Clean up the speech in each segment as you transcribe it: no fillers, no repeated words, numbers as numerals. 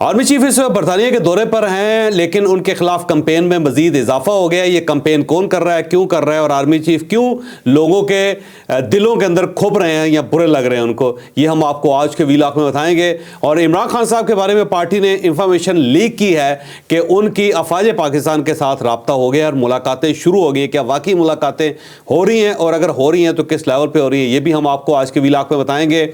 Army chief اس برطانیہ کے دورے پر ہیں، لیکن ان کے خلاف کمپین میں مزید اضافہ ہو گیا. یہ کمپین کون کر رہا ہے، کیوں کر رہا ہے، اور آرمی چیف کیوں لوگوں کے دلوں کے اندر کھپ رہے ہیں یا برے لگ رہے ہیں ان کو، یہ ہم آپ کو آج کے ویلاگ میں بتائیں گے. اور عمران خان صاحب کے بارے میں پارٹی نے انفارمیشن لیک کی ہے کہ ان کی افواج پاکستان کے ساتھ رابطہ ہو گیا اور ملاقاتیں شروع ہو گئی. کیا واقعی ملاقاتیں ہو رہی ہیں، اور اگر ہو رہی ہیں تو کس لیول پہ ہو رہی ہیں، یہ بھی ہم آپ کو آج کے ویلاگ میں بتائیں گے.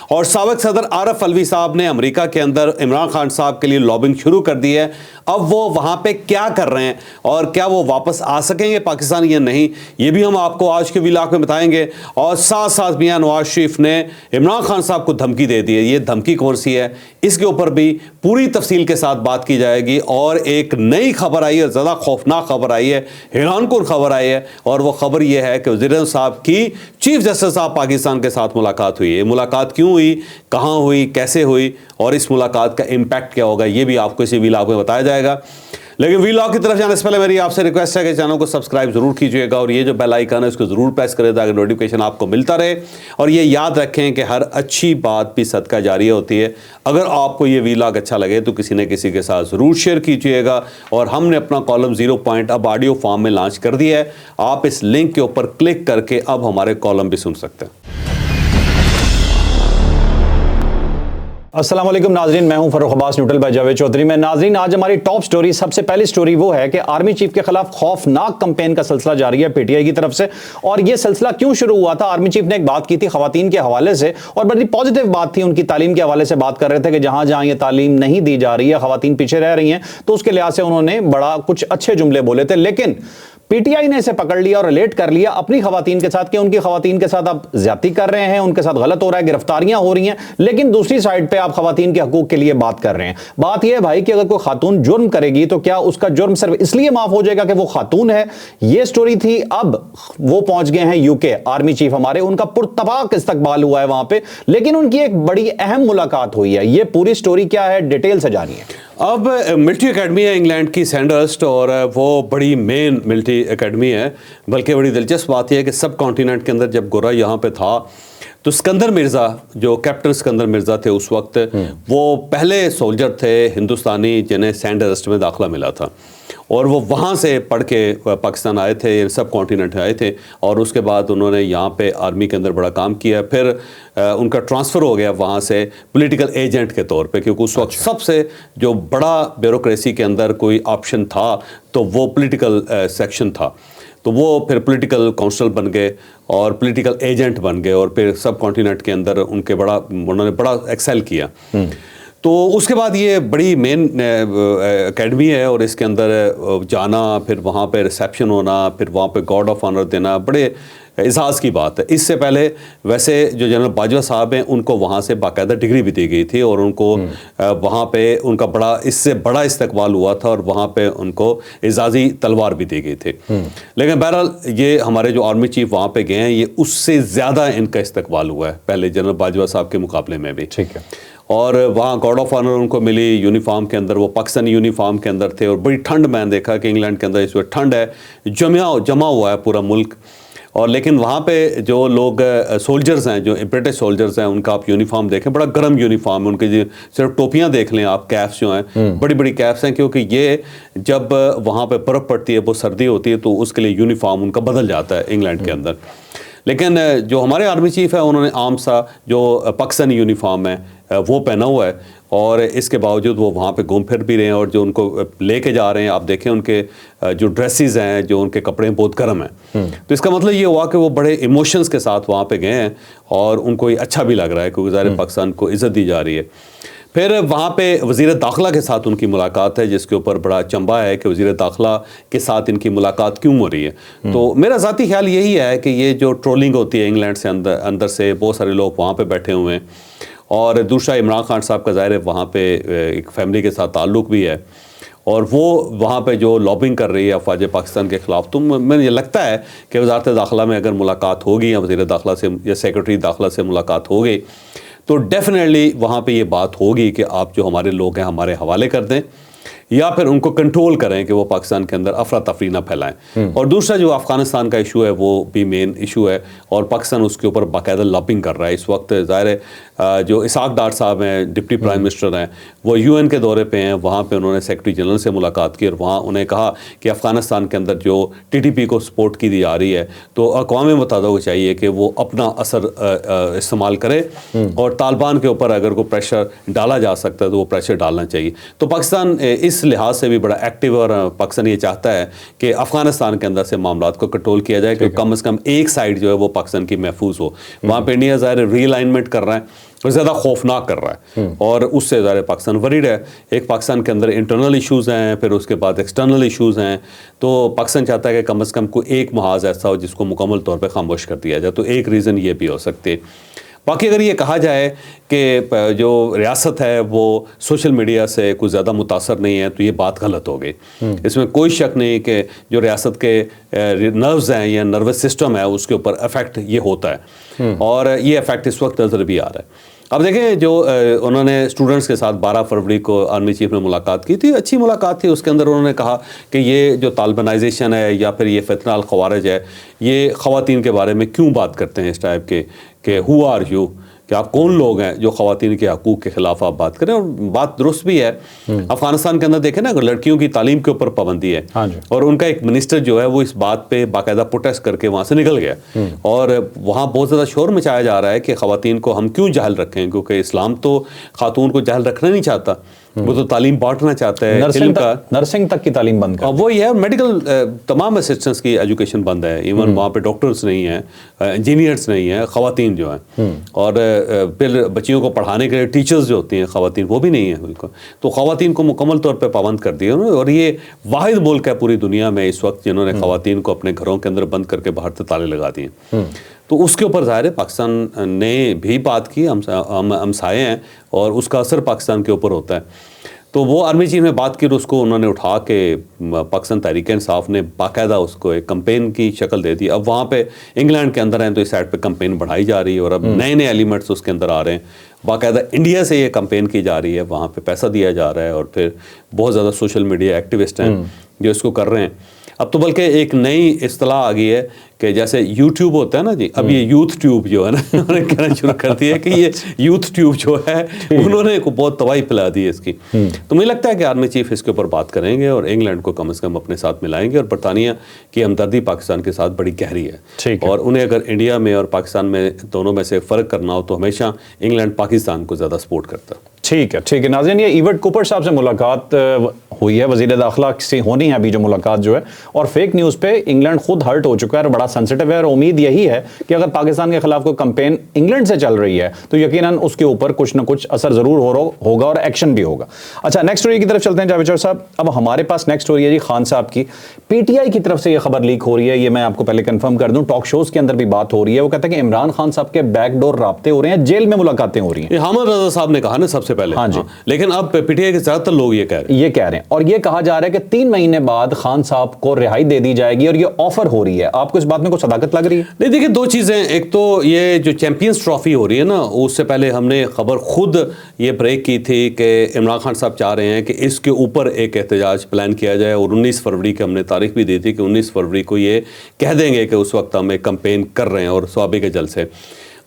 اور سابق صدر عارف الوی صاحب نے امریکہ کے اندر عمران خان صاحب کے لیے لابنگ شروع کر دی ہے. اب وہ وہاں پہ کیا کر رہے ہیں اور کیا وہ واپس آ سکیں گے پاکستان یا نہیں، یہ بھی ہم آپ کو آج کے ویلاگ میں بتائیں گے. اور ساتھ ساتھ میاں نواز شریف نے عمران خان صاحب کو دھمکی دے دی ہے. یہ دھمکی کون سی ہے، اس کے اوپر بھی پوری تفصیل کے ساتھ بات کی جائے گی. اور ایک نئی خبر آئی ہے، زیادہ خوفناک خبر آئی ہے، حیران کن خبر آئی ہے، اور وہ خبر یہ ہے کہ وزیر اعظم صاحب کی چیف جسٹس صاحب پاکستان کے ساتھ ملاقات ہوئی ہے. ملاقات کیوں ہوئی، کہاں ہوئی، کیسے ہوئی، اور اس ملاقات کا امپیکٹ کیا ہوگا، یہ بھی آپ کو اسی ویلاگ میں بتایا جائے گا. لیکن ویلاگ کی طرف جانے سے پہلے میری آپ سے ریکویسٹ ہے کہ چینل کو سبسکرائب ضرور کیجیے گا، اور یہ جو بیل آئیکن ہے اس کو ضرور پریس کرے تاکہ نوٹیفیکیشن آپ کو ملتا رہے. اور یہ یاد رکھیں کہ ہر اچھی بات بھی صدقہ جاریہ ہوتی ہے. اگر آپ کو یہ ویلاگ اچھا لگے تو کسی نہ کسی کے ساتھ ضرور شیئر کیجیے گا. اور ہم نے اپنا کالم 0 پوائنٹ اب آڈیو فارم میں لانچ کر دیا ہے. آپ اس لنک کے اوپر کلک کر کے اب ہمارے کالم بھی سن سکتے ہیں. السلام علیکم ناظرین، میں ہوں فروخ عباس نیوٹرل بائی جاوید چودھری. میں ناظرین آج ہماری ٹاپ سٹوری، سب سے پہلی سٹوری وہ ہے کہ آرمی چیف کے خلاف خوفناک کمپین کا سلسلہ جاری ہے پی ٹی آئی کی طرف سے. اور یہ سلسلہ کیوں شروع ہوا تھا؟ آرمی چیف نے ایک بات کی تھی خواتین کے حوالے سے، اور بڑی پازیٹیو بات تھی. ان کی تعلیم کے حوالے سے بات کر رہے تھے کہ جہاں جہاں یہ تعلیم نہیں دی جا رہی ہے، خواتین پیچھے رہ رہی ہیں، تو اس کے لحاظ سے انہوں نے بڑا کچھ اچھے جملے بولے تھے. لیکن پی ٹی آئی نے اسے پکڑ لیا اور ریلیٹ کر لیا اپنی خواتین کے ساتھ کہ ان کی خواتین کے ساتھ آپ زیادتی کر رہے ہیں، ان کے ساتھ غلط ہو رہا ہے، گرفتاریاں ہو رہی ہیں. لیکن دوسری سائڈ پہ آپ خواتین کے حقوق کے لیے بات کر رہے ہیں. بات یہ ہے بھائی کہ اگر کوئی خاتون جرم کرے گی تو کیا اس کا جرم صرف اس لیے معاف ہو جائے گا کہ وہ خاتون ہے؟ یہ سٹوری تھی. اب وہ پہنچ گئے ہیں یو کے، آرمی چیف ہمارے، ان کا پرتپاک استقبال ہوا ہے وہاں پہ. لیکن ان کی ایک بڑی اہم ملاقات ہوئی ہے. یہ پوری سٹوری کیا ہے، ڈیٹیل سے جانی ہے. اب ملٹری اکیڈمی ہے انگلینڈ کی سینڈرسٹ، اور وہ بڑی مین ملٹری اکیڈمی ہے. بلکہ بڑی دلچسپ بات یہ ہے کہ سب کانٹیننٹ کے اندر جب گورا یہاں پہ تھا تو اسکندر مرزا، جو کیپٹن اسکندر مرزا تھے اس وقت، وہ پہلے سولجر تھے ہندوستانی جنہیں سینڈرسٹ میں داخلہ ملا تھا. اور وہ وہاں سے پڑھ کے پاکستان آئے تھے، سب کانٹیننٹ آئے تھے، اور اس کے بعد انہوں نے یہاں پہ آرمی کے اندر بڑا کام کیا. پھر ان کا ٹرانسفر ہو گیا وہاں سے پولیٹیکل ایجنٹ کے طور پہ، کیونکہ اس وقت سب سے جو بڑا بیوروکریسی کے اندر کوئی آپشن تھا تو وہ پولیٹیکل سیکشن تھا. تو وہ پھر پولیٹیکل کونسل بن گئے اور پولیٹیکل ایجنٹ بن گئے، اور پھر سب کانٹیننٹ کے اندر انہوں نے بڑا ایکسیل کیا. تو اس کے بعد یہ بڑی مین اکیڈمی ہے، اور اس کے اندر جانا، پھر وہاں پہ ریسیپشن ہونا، پھر وہاں پہ گارڈ آف آنر دینا، بڑے اعزاز کی بات ہے. اس سے پہلے ویسے جو جنرل باجوہ صاحب ہیں ان کو وہاں سے باقاعدہ ڈگری بھی دی گئی تھی، اور ان کو وہاں پہ ان کا اس سے بڑا استقبال ہوا تھا، اور وہاں پہ ان کو اعزازی تلوار بھی دی گئی تھی. لیکن بہرحال یہ ہمارے جو آرمی چیف وہاں پہ گئے ہیں، یہ اس سے زیادہ ان کا استقبال ہوا ہے پہلے جنرل باجوہ صاحب کے مقابلے میں بھی. ٹھیک ہے. اور وہاں گارڈ آف آنر ان کو ملی یونیفارم کے اندر، وہ پاکستانی یونیفارم کے اندر تھے. اور بڑی ٹھنڈ، میں نے دیکھا کہ انگلینڈ کے اندر اس وقت ٹھنڈ ہے، جمع ہوا ہے پورا ملک. اور لیکن وہاں پہ جو لوگ سولجرز ہیں، جو برٹش سولجرز ہیں، ان کا آپ یونیفارم دیکھیں، بڑا گرم یونیفارم ہے ان کی. صرف ٹوپیاں دیکھ لیں آپ، کیپس جو ہیں بڑی بڑی کیپس ہیں، کیونکہ یہ جب وہاں پہ برف پڑتی ہے، وہ سردی ہوتی ہے، تو اس کے لیے یونیفارم ان کا بدل جاتا ہے انگلینڈ کے اندر. لیکن جو ہمارے آرمی چیف ہے انہوں نے عام سا جو پاکستانی یونیفارم ہے وہ پہنا ہوا ہے، اور اس کے باوجود وہ وہاں پہ گھوم پھر بھی رہے ہیں. اور جو ان کو لے کے جا رہے ہیں، آپ دیکھیں ان کے جو ڈریسز ہیں، جو ان کے کپڑے بہت گرم ہیں. تو اس کا مطلب یہ ہوا کہ وہ بڑے ایموشنز کے ساتھ وہاں پہ گئے ہیں، اور ان کو یہ اچھا بھی لگ رہا ہے کیونکہ ظاہر پاکستان کو عزت دی جا رہی ہے. پھر وہاں پہ وزیر داخلہ کے ساتھ ان کی ملاقات ہے، جس کے اوپر بڑا چنبا ہے کہ وزیر داخلہ کے ساتھ ان کی ملاقات کیوں ہو رہی ہے. تو میرا ذاتی خیال یہی ہے کہ یہ جو ٹرولنگ ہوتی ہے انگلینڈ سے اندر سے، بہت سارے لوگ وہاں پہ بیٹھے ہوئے ہیں. اور دوسرا عمران خان صاحب کا ظاہر ہے وہاں پہ ایک فیملی کے ساتھ تعلق بھی ہے، اور وہ وہاں پہ جو لابنگ کر رہی ہے افواج پاکستان کے خلاف. تو مجھے یہ لگتا ہے کہ وزارت داخلہ میں اگر ملاقات ہوگی یا وزیر داخلہ سے یا سیکرٹری داخلہ سے ملاقات ہوگی تو ڈیفینیٹلی وہاں پہ یہ بات ہوگی کہ آپ جو ہمارے لوگ ہیں ہمارے حوالے کر دیں. یا پھر ان کو کنٹرول کریں کہ وہ پاکستان کے اندر افراتفری نہ پھیلائیں. اور دوسرا جو افغانستان کا ایشو ہے وہ بھی مین ایشو ہے اور پاکستان اس کے اوپر باقاعدہ لابنگ کر رہا ہے اس وقت. ظاہر ہے جو اسحاق ڈار صاحب ہیں ڈپٹی پرائم منسٹر ہیں وہ یو این کے دورے پہ ہیں. وہاں پہ انہوں نے سیکرٹری جنرل سے ملاقات کی اور وہاں انہیں کہا کہ افغانستان کے اندر جو ٹی ٹی پی کو سپورٹ کی جا رہی ہے تو اقوام متحدہ کو چاہیے کہ وہ اپنا اثر استعمال کرے اور طالبان کے اوپر اگر کوئی پریشر ڈالا جا سکتا ہے تو وہ پریشر ڈالنا چاہیے. تو پاکستان اس لحاظ سے بھی بڑا ایکٹیو ہے اور پاکستان یہ چاہتا ہے کہ افغانستان کے اندر سے معاملات کو کنٹرول کیا جائے کہ کم از کم ایک سائڈ جو ہے وہ پاکستان کی محفوظ ہو. وہاں پہ انڈیا ظاہر ری الائنمنٹ کر رہا ہے اور زیادہ خوفناک کر رہا ہے اور اس سے ظاہر پاکستان وریڈ ہے. ایک پاکستان کے اندر انٹرنل ایشوز ہیں پھر اس کے بعد ایکسٹرنل ایشوز ہیں تو پاکستان چاہتا ہے کہ کم از کم کوئی ایک محاذ ایسا ہو جس کو مکمل طور پہ خاموش کر دیا جائے. تو ایک ریزن یہ بھی ہو سکتے. باقی اگر یہ کہا جائے کہ جو ریاست ہے وہ سوشل میڈیا سے کوئی زیادہ متاثر نہیں ہے تو یہ بات غلط ہو گئی. اس میں کوئی شک نہیں کہ جو ریاست کے نروز ہیں یا نروس سسٹم ہے اس کے اوپر افیکٹ یہ ہوتا ہے اور یہ افیکٹ اس وقت نظر بھی آ رہا ہے. اب دیکھیں جو انہوں نے اسٹوڈنٹس کے ساتھ 12 فروری کو آرمی چیف نے ملاقات کی تھی, اچھی ملاقات تھی. اس کے اندر انہوں نے کہا کہ یہ جو طالبانائزیشن ہے یا پھر یہ فتنہ الخوارج ہے یہ خواتین کے بارے میں کیوں بات کرتے ہیں اس ٹائپ کے کہ ہو آر یو, کہ آپ کون لوگ ہیں جو خواتین کے حقوق کے خلاف آپ بات کریں. اور بات درست بھی ہے. افغانستان کے اندر دیکھیں نا لڑکیوں کی تعلیم کے اوپر پابندی ہے اور ان کا ایک منسٹر جو ہے وہ اس بات پہ باقاعدہ پروٹیسٹ کر کے وہاں سے نکل گیا اور وہاں بہت زیادہ شور مچایا جا رہا ہے کہ خواتین کو ہم کیوں جاہل رکھیں, کیونکہ اسلام تو خاتون کو جاہل رکھنا نہیں چاہتا, وہ تو تعلیم بانٹنا چاہتا ہے. نرسنگ تک کی تعلیم بند کر وہی ہے. میڈیکل تمام اسسٹنٹس کی ایجوکیشن بند ہے. ایون وہاں پہ ڈاکٹرز نہیں ہیں, انجینئرس نہیں ہیں, خواتین جو ہیں اور پھر بچیوں کو پڑھانے کے لیے ٹیچرز جو ہوتی ہیں خواتین وہ بھی نہیں ہیں بالکل. تو خواتین کو مکمل طور پہ پابند کر دیا اور یہ واحد ملک ہے پوری دنیا میں اس وقت جنہوں نے خواتین کو اپنے گھروں کے اندر بند کر کے باہر سے تالے لگا دیے. تو اس کے اوپر ظاہر ہے پاکستان نے بھی بات کی, ہم ہمسائے ہیں اور اس کا اثر پاکستان کے اوپر ہوتا ہے. تو وہ آرمی چیف نے بات کی اور اس کو انہوں نے اٹھا کے پاکستان تحریک انصاف نے باقاعدہ اس کو ایک کمپین کی شکل دے دی. اب وہاں پہ انگلینڈ کے اندر ہیں تو اس سائڈ پہ کمپین بڑھائی جا رہی ہے اور اب نئے نئے ایلیمنٹس اس کے اندر آ رہے ہیں. باقاعدہ انڈیا سے یہ کمپین کی جا رہی ہے, وہاں پہ پیسہ دیا جا رہا ہے اور پھر بہت زیادہ سوشل میڈیا ایکٹیوسٹ ہیں جو اس کو کر رہے ہیں. اب تو بلکہ ایک نئی اصطلاح آ گئی ہے کہ جیسے یوٹیوب ہوتا ہے نا جی, اب یہ یوتھ ٹیوب جو ہے نا انہوں نے کہنا شروع کر دیا ہے کہ یہ یوتھ ٹیوب جو ہے انہوں نے بہت تباہی پھیلا دی ہے اس کی. تو مجھے لگتا ہے کہ آرمی چیف اس کے اوپر بات کریں گے اور انگلینڈ کو کم از کم اپنے ساتھ ملائیں گے. اور برطانیہ کی ہمدردی پاکستان کے ساتھ بڑی گہری ہے اور انہیں اگر انڈیا میں اور پاکستان میں دونوں میں سے فرق کرنا ہو تو ہمیشہ انگلینڈ پاکستان کو زیادہ سپورٹ کرتا ہے. ٹھیک ہے ناظرین, یہ ایورٹ کوپر صاحب سے ملاقات ہوئی ہے, وزیر داخلہ سے ہونی ہے ابھی جو ملاقات جو ہے, اور فیک نیوز پہ انگلینڈ خود ہرٹ ہو چکا ہے اور بڑا سینسٹیو ہے اور امید یہی ہے کہ اگر پاکستان کے خلاف کوئی کمپین انگلینڈ سے چل رہی ہے تو یقیناً اس کے اوپر کچھ نہ کچھ اثر ضرور ہوگا اور ایکشن بھی ہوگا. اچھا نیکسٹ سٹوری کی طرف چلتے ہیں جاوید صاحب. اب ہمارے پاس نیکسٹ سٹوری ہے جی خان صاحب کی. پی ٹی آئی کی طرف سے یہ خبر لیک ہو رہی ہے, یہ میں آپ کو پہلے کنفرم کر دوں, ٹاک شوز کے اندر بھی بات ہو رہی ہے. وہ کہتے ہیں کہ عمران خان صاحب کے بیک ڈور رابطے ہو رہے ہیں, جیل میں ملاقاتیں ہو رہی ہیں. حامد رضا صاحب نے کہا نا سب سے پہلے. ہاں جی, لیکن اب پی ٹی آئی کے زیادہ تر لوگ یہ کہہ رہے ہیں اور یہ کہا جا رہا ہے کہ 3 مہینے بعد خان صاحب کو رہائی دے دی جائے گی اور یہ آفر ہو رہی ہے. آپ کو اس بات میں کوئی صداقت لگ رہی ہے؟ نہیں دیکھیں, دو چیزیں. ایک تو یہ جو چیمپئنز ٹرافی ہو رہی ہے نا, اس سے پہلے ہم نے خبر خود یہ بریک کی تھی کہ عمران خان صاحب چاہ رہے ہیں کہ اس کے اوپر ایک احتجاج پلان کیا جائے اور 19 فروری کی ہم نے تاریخ بھی دی تھی کہ 19 فروری کو یہ کہہ دیں گے کہ اس وقت ہم ایک کمپین کر رہے ہیں اور صوابے کے جلسے.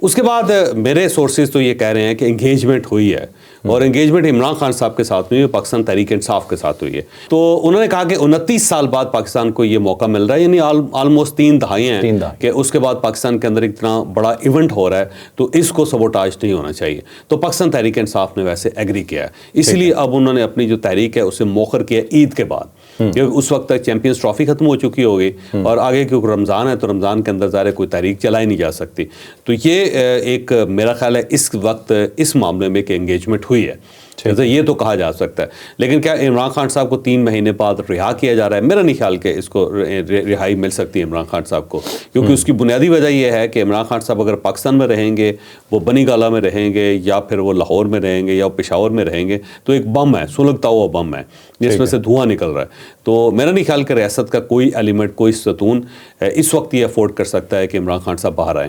اس کے بعد میرے سورسز تو یہ کہہ رہے ہیں کہ انگیجمنٹ ہوئی ہے اور انگیجمنٹ عمران خان صاحب کے ساتھ ہوئی ہے, پاکستان تحریک انصاف کے ساتھ ہوئی ہے. تو انہوں نے کہا کہ 29 سال بعد پاکستان کو یہ موقع مل رہا ہے, یعنی آلموسٹ 3 دہائیاں ہیں کہ اس کے بعد پاکستان کے اندر اتنا بڑا ایونٹ ہو رہا ہے تو اس کو سبوٹاج نہیں ہونا چاہیے. تو پاکستان تحریک انصاف نے ویسے ایگری کیا ہے, اس لیے اب انہوں نے اپنی جو تحریک ہے اسے موخر کیا عید کے بعد, کیونکہ اس وقت تک چیمپئنز ٹرافی ختم ہو چکی ہوگی اور آگے کیونکہ رمضان ہے تو رمضان کے اندر ظاہر کوئی تحریک چلائی نہیں جا سکتی. تو یہ ایک میرا خیال ہے اس وقت اس معاملے میں کہ انگیجمنٹ ہوئی ہے, یہ تو کہا جا سکتا ہے. لیکن کیا عمران خان صاحب کو 3 مہینے بعد رہا کیا جا رہا ہے؟ میرا نہیں خیال کہ اس کو رہائی مل سکتی ہے عمران خان صاحب کو, کیونکہ اس کی بنیادی وجہ یہ ہے کہ عمران خان صاحب اگر پاکستان میں رہیں گے, وہ بنی گالہ میں رہیں گے یا پھر وہ لاہور میں رہیں گے یا پشاور میں رہیں گے, تو ایک بم ہے, سلگتا ہوا بم ہے جس میں سے دھواں نکل رہا ہے. تو میرا نہیں خیال کہ ریاست کا کوئی ایلیمنٹ, کوئی ستون اس وقت یہ افورڈ کر سکتا ہے کہ عمران خان صاحب باہر آئیں.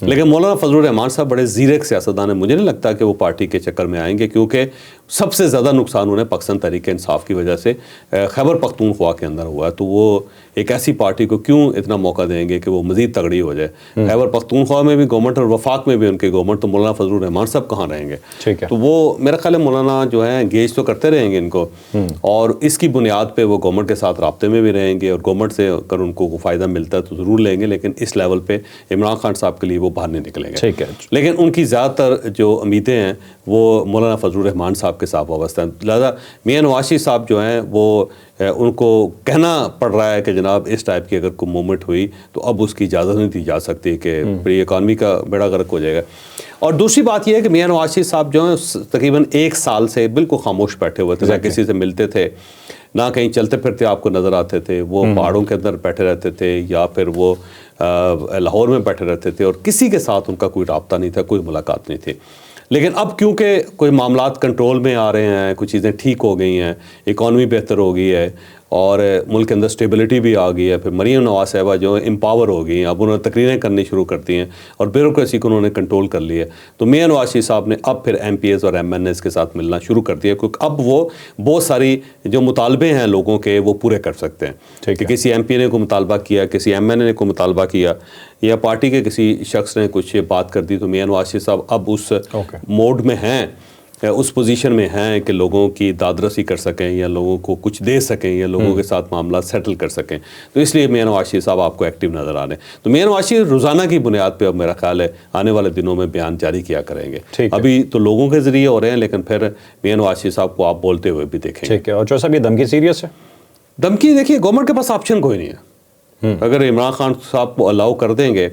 لیکن مولانا فضل الرحمان صاحب بڑے زیرک سیاستدان ہیں. مجھے نہیں لگتا کہ وہ پارٹی کے چکر میں آئیں گے, کیونکہ سب سے زیادہ نقصان انہیں پاکستان تحریک انصاف کی وجہ سے خیبر پختونخوا کے اندر ہوا ہے. تو وہ ایک ایسی پارٹی کو کیوں اتنا موقع دیں گے کہ وہ مزید تگڑی ہو جائے. خیبر پختونخوا میں بھی گورنمنٹ اور وفاق میں بھی ان کی گورنمنٹ, تو مولانا فضل الرحمان صاحب کہاں رہیں گے. تو وہ میرا خیال ہے مولانا جو ہے انگیج تو کرتے رہیں گے ان کو, اور اس کی بنیاد پہ وہ گورنمنٹ کے ساتھ رابطے میں بھی رہیں گے, اور گورنمنٹ سے اگر ان کو فائدہ ملتا ہے تو ضرور لیں گے, لیکن اس لیول پہ عمران خان صاحب کے لیے وہ باہر نہیں نکلیں گے. لیکن ان کی زیادہ تر جو امیدیں ہیں وہ مولانا فضل الرحمان صاحب کے ساتھ وابستہ ہیں. لہٰذا میاں نواز شریف صاحب جو ہیں وہ ان کو کہنا پڑ رہا ہے کہ جناب اس ٹائپ کی اگر کوئی موومنٹ ہوئی تو اب اس کی اجازت نہیں دی جا سکتی کہ پوری اکانومی کا بیڑا غرق ہو جائے گا. اور دوسری بات یہ ہے کہ میاں نواز شریف صاحب جو ہیں تقریباً 1 سال سے بالکل خاموش بیٹھے ہوئے تھے, نہ کسی سے ملتے تھے, نہ کہیں چلتے پھرتے آپ کو نظر آتے تھے. وہ پہاڑوں کے اندر بیٹھے رہتے تھے یا پھر وہ لاہور میں بیٹھے رہتے تھے, اور کسی کے ساتھ ان کا کوئی رابطہ نہیں تھا, کوئی ملاقات نہیں تھی. لیکن اب کیونکہ کوئی معاملات کنٹرول میں آ رہے ہیں, کچھ چیزیں ٹھیک ہو گئی ہیں, اکانومی بہتر ہو گئی ہے, اور ملک کے اندر اسٹیبلٹی بھی آ گئی ہے, پھر مریم نواز صاحبہ جو امپاور ہو گئی ہیں, اب انہوں نے تقریریں کرنی شروع کر دی ہیں اور بیوروکریسی کو انہوں نے کنٹرول کر لیا ہے. تو میاں نواز شریف صاحب نے اب پھر ایم پی ایز اور ایم این ایز کے ساتھ ملنا شروع کر دیا, کیونکہ اب وہ بہت ساری جو مطالبے ہیں لوگوں کے وہ پورے کر سکتے ہیں. کہ کسی ایم پی نے کوئی مطالبہ کیا, کسی ایم این اے نے کوئی مطالبہ کیا, یا پارٹی کے کسی شخص نے کچھ بات کر دی, تو میاں نواز شریف صاحب اب اس موڈ میں ہیں, اس پوزیشن میں ہیں کہ لوگوں کی داد رسی کر سکیں, یا لوگوں کو کچھ دے سکیں, یا لوگوں کے ساتھ معاملات سیٹل کر سکیں. تو اس لیے میاں نواز شریف صاحب آپ کو ایکٹیو نظر آ رہے ہیں. تو میاں نواز شریف روزانہ کی بنیاد پہ اب میرا خیال ہے آنے والے دنوں میں بیان جاری کیا کریں گے. ابھی تو لوگوں کے ذریعے ہو رہے ہیں, لیکن پھر میاں نواز شریف صاحب کو آپ بولتے ہوئے بھی دیکھیں. ٹھیک ہے. اور جو صاحب یہ دھمکی سیریس ہے؟ دھمکی دیکھیے, گورنمنٹ کے پاس آپشن کوئی نہیں ہے. اگر عمران خان صاحب کو الاؤ کر دیں گے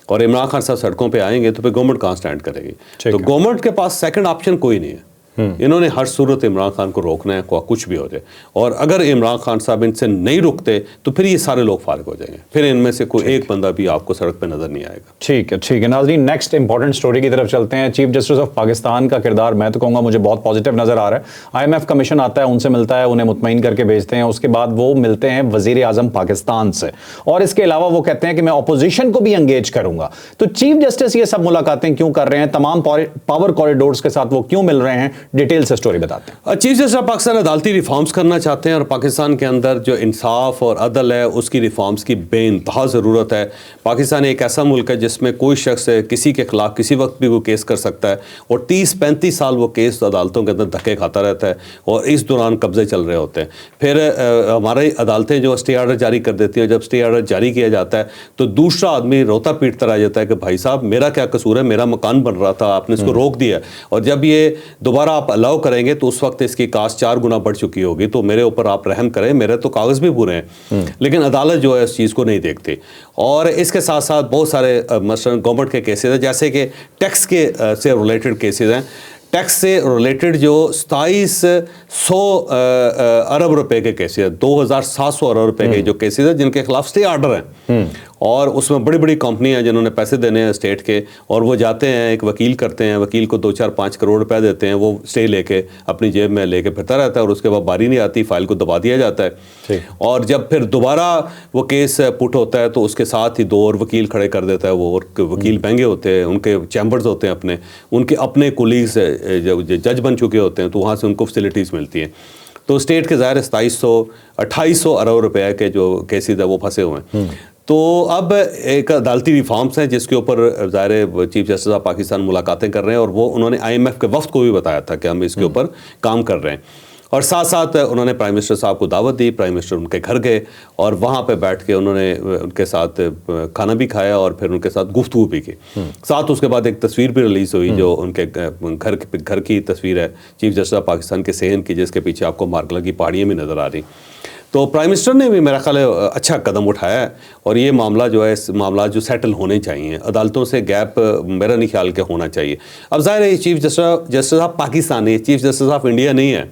اور عمران خان صاحب سڑکوں پہ آئیں گے تو پھر گورنمنٹ کہاں سٹینڈ کرے گی. تو گورنمنٹ کے پاس سیکنڈ آپشن کوئی نہیں ہے. انہوں نے ہر صورت عمران خان کو روکنا ہے, کچھ بھی ہو جائے, اور اگر عمران خان صاحب ان سے نہیں رکتے تو پھر یہ سارے لوگ فارغ ہو جائیں گے, پھر ان میں سے کوئی ایک بندہ بھی آپ کو سڑک پہ نظر نہیں آئے گا. ٹھیک ہے. ٹھیک ہے ناظرین, نیکسٹ امپورٹنٹ سٹوری کی طرف چلتے ہیں. چیف جسٹس آف پاکستان کا کردار میں تو کہوں گا مجھے بہت پازیٹیو نظر آ رہا ہے. آئی ایم ایف کمیشن آتا ہے, ان سے ملتا ہے, انہیں مطمئن کر کے بھیجتے ہیں, اس کے بعد وہ ملتے ہیں وزیر اعظم پاکستان سے, اور اس کے علاوہ وہ کہتے ہیں کہ میں اپوزیشن کو بھی انگیج کروں گا. تو چیف جسٹس یہ سب ملاقاتیں کیوں کر رہے ہیں, تمام پاور کوریڈورز کے ساتھ وہ کیوں مل رہے ہیں, ڈیٹیل سے سٹوری بتاتے ہیں. چیف جسٹس آف پاکستان عدالتی ریفارمز کرنا چاہتے ہیں, اور پاکستان کے اندر جو انصاف اور عدل ہے اس کی ریفارمز کی بے انتہا ضرورت ہے. پاکستان ایک ایسا ملک ہے جس میں کوئی شخص کسی کے خلاف کسی وقت بھی وہ کیس کر سکتا ہے, اور 30-35 سال وہ کیس عدالتوں کے اندر دھکے کھاتا رہتا ہے, اور اس دوران قبضے چل رہے ہوتے ہیں. پھر ہماری عدالتیں جو اسٹے آرڈر جاری کر دیتی ہیں, جب اسٹے آرڈر جاری کیا جاتا ہے تو دوسرا آدمی روتا پیٹتا رہ جاتا ہے کہ بھائی صاحب میرا کیا قصور ہے, میرا مکان بن رہا تھا, آپ نے اس کو روک دیا, اور جب یہ دوبارہ آپ الاؤ کریں گے تو اس وقت اس کی کاسٹ 4 گنا بڑھ چکی ہوگی, تو میرے اوپر آپ رحم کریں, میرے تو کاغذ بھی پورے ہیں. لیکن عدالت جو ہے اس چیز کو نہیں دیکھتی. اور اس کے ساتھ ساتھ بہت سارے مثلا گورنمنٹ کے کیسز ہیں, جیسے کہ ٹیکس کے سے ریلیٹڈ کیسز ہیں. ٹیکس سے ریلیٹڈ جو 2700 ارب روپے کے کیسز ہیں, 2700 ارب روپے کے جو کیسز ہیں جن کے خلاف اسٹے آرڈر ہیں, اور اس میں بڑی بڑی کمپنی ہیں جنہوں نے پیسے دینے ہیں اسٹیٹ کے, اور وہ جاتے ہیں ایک وکیل کرتے ہیں, وکیل کو 2-4-5 کروڑ روپے دیتے ہیں, وہ اسٹے لے کے اپنی جیب میں لے کے پھرتا رہتا ہے, اور اس کے بعد باری نہیں آتی, فائل کو دبا دیا جاتا ہے. اور جب پھر دوبارہ وہ کیس پٹ ہوتا ہے تو اس کے ساتھ ہی 2 اور وکیل کھڑے کر دیتا ہے وہ, اور وکیل مہنگے ہوتے ہیں, ان کے چیمبرز ہوتے ہیں اپنے, ان کے اپنے کولیگز جو جج بن چکے ہوتے ہیں, تو وہاں سے ان کو فیسلٹیز ملتی ہیں. تو اسٹیٹ کے ظاہر 2700-2800 ارب روپے کے جو کیسز ہیں وہ پھنسے ہوئے ہیں. تو اب ایک عدالتی ریفارمز ہیں جس کے اوپر ظاہر چیف جسٹس آف پاکستان ملاقاتیں کر رہے ہیں, اور وہ انہوں نے آئی ایم ایف کے وفد کو بھی بتایا تھا کہ ہم اس کے اوپر کام کر رہے ہیں. اور ساتھ ساتھ انہوں نے پرائم منسٹر صاحب کو دعوت دی, پرائم منسٹر ان کے گھر گئے, اور وہاں پہ بیٹھ کے انہوں نے ان کے ساتھ کھانا بھی کھایا, اور پھر ان کے ساتھ گفتگو بھی کی. ساتھ اس کے بعد ایک تصویر بھی ریلیز ہوئی جو ان کے گھر کی تصویر ہے چیف جسٹس آف پاکستان کے صحن کی, جس کے پیچھے آپ کو مارکلا کی پہاڑیاں بھی نظر آ رہی. تو پرائم منسٹر نے بھی میرا خیال ہے اچھا قدم اٹھایا ہے, اور یہ معاملہ جو ہے, معاملات جو سیٹل ہونے چاہیے, عدالتوں سے گیپ میرا نہیں خیال کہ ہونا چاہیے. اب ظاہر ہے یہ چیف جسٹس آف پاکستان ہے, چیف جسٹس آف انڈیا نہیں ہے,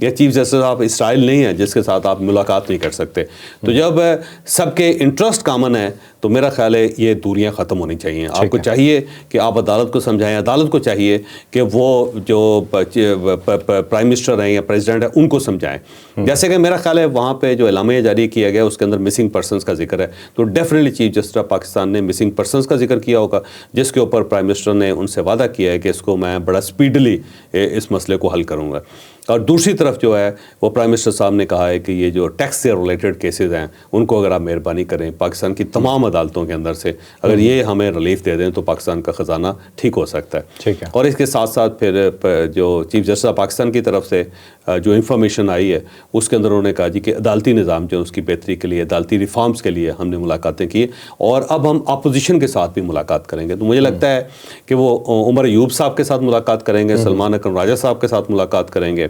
یا چیف جسٹس آف اسرائیل نہیں ہے جس کے ساتھ آپ ملاقات نہیں کر سکتے. تو جب سب کے انٹرسٹ کامن ہے تو میرا خیال ہے یہ دوریاں ختم ہونی چاہیے. آپ کو چاہیے کہ آپ عدالت کو سمجھائیں, عدالت کو چاہیے کہ وہ جو پرائم منسٹر ہیں یا پریزیڈنٹ ہیں ان کو سمجھائیں. جیسے کہ میرا خیال ہے وہاں پہ جو اعلامیہ جاری کیا گیا اس کے اندر مسنگ پرسنس کا ذکر ہے, تو definitely chief justice of Pakistan نے مسنگ پرسنس کا ذکر کیا ہوگا, جس کے اوپر پرائم منسٹر نے ان سے وعدہ کیا ہے کہ اس کو میں بڑا اسپیڈلی اس مسئلے کو حل کروں گا. اور دوسری طرف جو ہے وہ پرائم منسٹر صاحب نے کہا ہے کہ یہ جو ٹیکس سے ریلیٹڈ کیسز ہیں ان کو اگر آپ مہربانی کریں پاکستان کی تمام عدالتوں کے اندر سے اگر یہ ہمیں ریلیف دے دیں تو پاکستان کا خزانہ ٹھیک ہو سکتا ہے. ٹھیک ہے. اور اس کے ساتھ ساتھ پھر جو چیف جسٹس آف پاکستان کی طرف سے جو انفارمیشن آئی ہے اس کے اندر انہوں نے کہا جی کہ عدالتی نظام جو ہے اس کی بہتری کے لیے, عدالتی ریفارمز کے لیے ہم نے ملاقاتیں کی اور اب ہم اپوزیشن کے ساتھ بھی ملاقات کریں گے. تو مجھے لگتا ہے کہ وہ عمر ایوب صاحب کے ساتھ ملاقات کریں گے, سلمان اکرم راجہ صاحب کے ساتھ ملاقات کریں گے,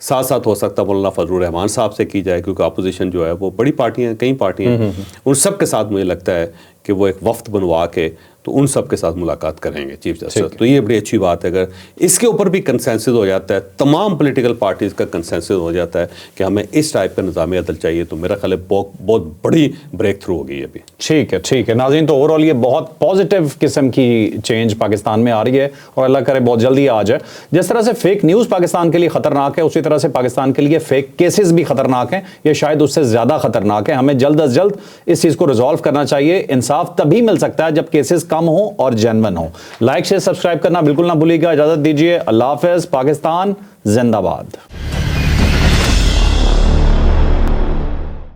ساتھ ساتھ ہو سکتا ہے مولانا فضل الرحمان صاحب سے کی جائے کیونکہ اپوزیشن جو ہے وہ بڑی پارٹیاں ہیں, کئی پارٹیاں ہیں, ان سب کے ساتھ مجھے لگتا ہے کہ وہ ایک وفد بنوا کے تو ان سب کے ساتھ ملاقات کریں گے چیف جسٹس. تو یہ بڑی اچھی بات ہے. اگر اس کے اوپر بھی کنسنسس ہو جاتا ہے, تمام پولیٹیکل پارٹیز کا کنسنسس ہو جاتا ہے کہ ہمیں اس ٹائپ کا نظام عدل چاہیے, تو میرا خیال ہے بہت بڑی بریک تھرو ہوگی ابھی. ٹھیک ہے, ٹھیک ہے ناظرین, تو اوور آل یہ بہت پازیٹیو قسم کی چینج پاکستان میں آ رہی ہے اور اللہ کرے بہت جلدی آ جائے. جس طرح سے فیک نیوز پاکستان کے لیے خطرناک ہے اسی طرح سے پاکستان کے لیے فیک کیسز بھی خطرناک ہیں, یہ شاید اس سے زیادہ خطرناک ہے. ہمیں جلد از جلد اس چیز کو ریزالو کرنا چاہیے. انصاف تبھی مل سکتا ہے جب کیسز کم ہوں اور جینون ہوں. لائک شیئر سبسکرائب کرنا بالکل نہ بھولیے گا. اجازت دیجیے, اللہ حافظ. پاکستان زندہ باد.